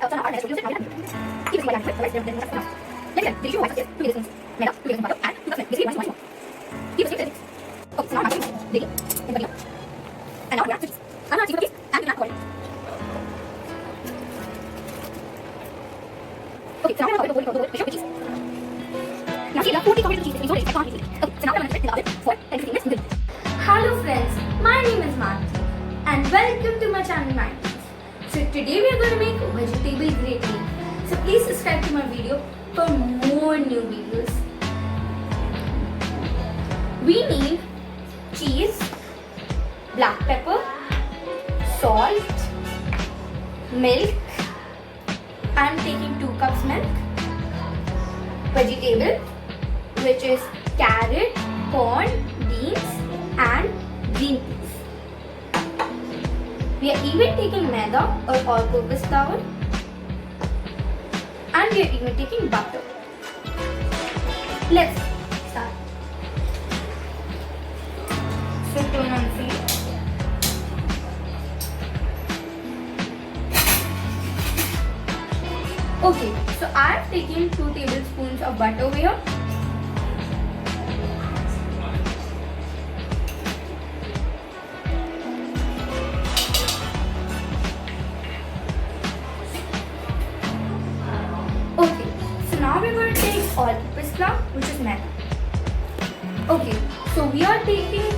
So now our next produce it. Keep it while I'm quick. Then let's now. Let me get the white two tablespoons maida, 2 tablespoons butter, and 2 cups milk. Basically, one more. Keep it. Okay, so now I'm adding baking in the video. And now we add chips. I'm gonna add cookies and we add oil. Okay, so now we're going to cover the cheese. Now see, we have 40 covered cheese. It's already quantity. Okay, so now we're going to put it in the oven for 10 to 15 minutes. Hello friends, my name is Manti and welcome to my channel Manti. So today we are going to make vegetable gravy. So please subscribe to my video for more new videos. We need cheese, black pepper, salt, milk. I am taking 2 cups milk. Vegetable, which is carrot, corn, beans and green peas. We are even taking maida or all-purpose flour, and we are even taking butter. Let's start. So turn on flame. Okay, so I have taken 2 tablespoons of butter here. Okay, so now we're going to take all-purpose flour, which is maida. Okay, so we are taking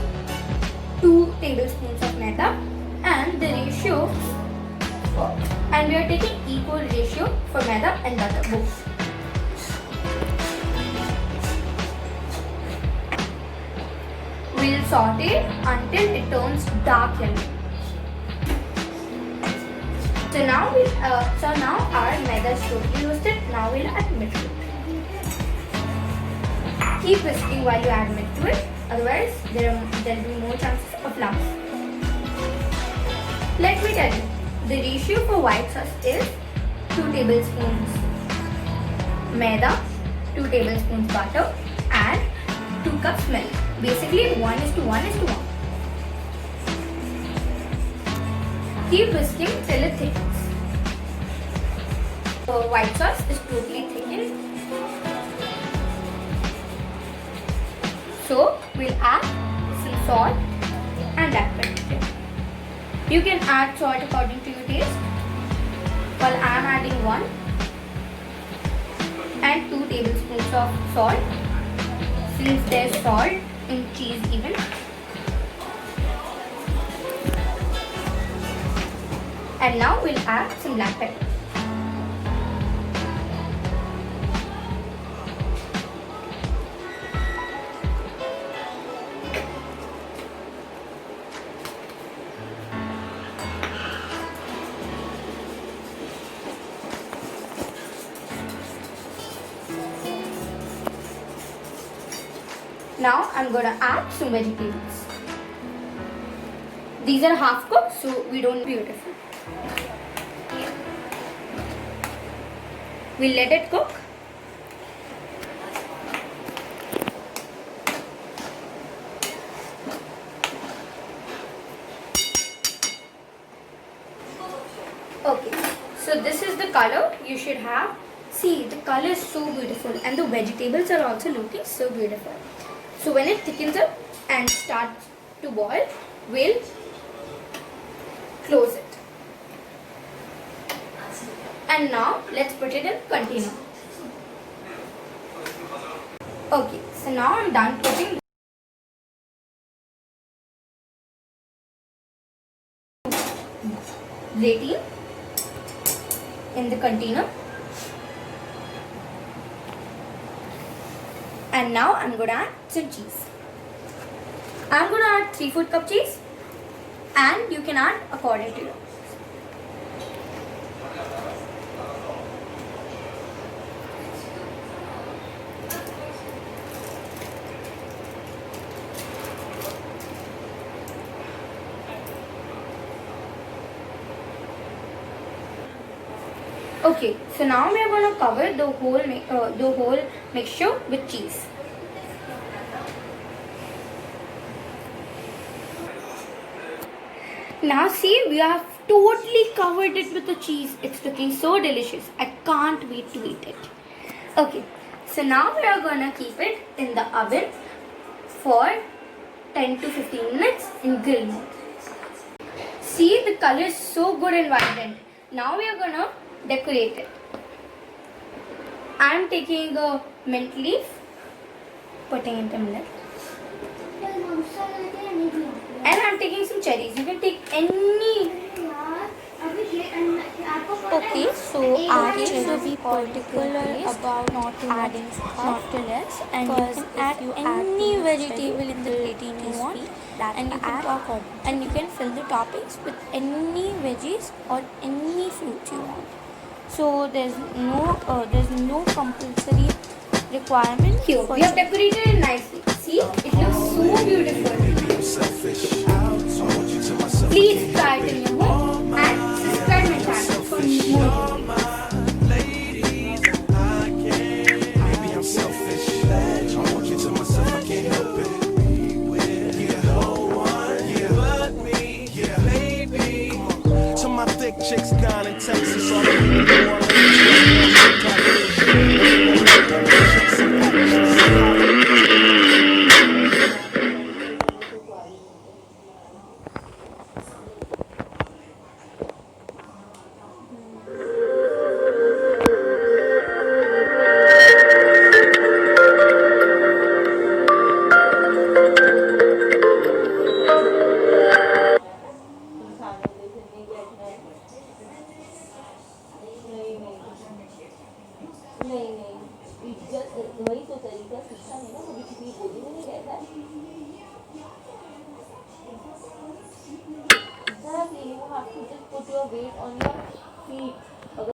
2 tablespoons of maida and the ratio and we are taking equal ratio for maida and butter both. We'll saute until it turns dark yellow. So now our maida is totally roasted. Now we'll add milk to it. Keep whisking while you add milk to it, otherwise there will be more chances of lumps. Let me tell you, the ratio for white sauce is 2 tablespoons maida, 2 tablespoons butter and 2 cups milk. Basically 1:1:1. Keep whisking till it thickens. The white sauce is totally thickened. So we'll add some salt and black pepper. You can add salt according to your taste. Well, I am adding 1 and 2 tablespoons of salt since there's salt in cheese even. And now we'll add some black pepper. Now I'm gonna add some vegetables. These are half cooked, so we don't beautiful. We'll let it cook. Okay, so this is the color you should have. See, the color is so beautiful and the vegetables are also looking so beautiful. So when it thickens up and starts to boil, we'll close it. And now let's put it in container. Okay, so now I'm done putting gravy in the container. And now I'm going to add some cheese. I'm going to add 3/4 cup cheese and you can add according to you. Okay, so now we are going to cover the whole mixture with cheese. Now see, we have totally covered it with the cheese. It's looking so delicious. I can't wait to eat it. Okay, so now we are gonna keep it in the oven for 10 to 15 minutes in grill mode. See, the color is so good and vibrant. Now we are gonna decorate it. I am taking a mint leaf, putting it in the middle. And I'm taking some cherries. You can take any. Okay, so our kids will be particular about not adding not to less, and you can add any vegetable in the plate you want, and you can and you can fill the toppings with any veggies or any fruit you want. So there's no compulsory requirement. Here, we have decorated it nicely. See, it looks so beautiful. Please try it in your home and subscribe my channel for more. My thick chicks down in Texas, all the New वही तो तरीका सीखा नहीं ना, कभी किसी बोली नहीं रहता है। Exactly, you have to just put your weight on your feet.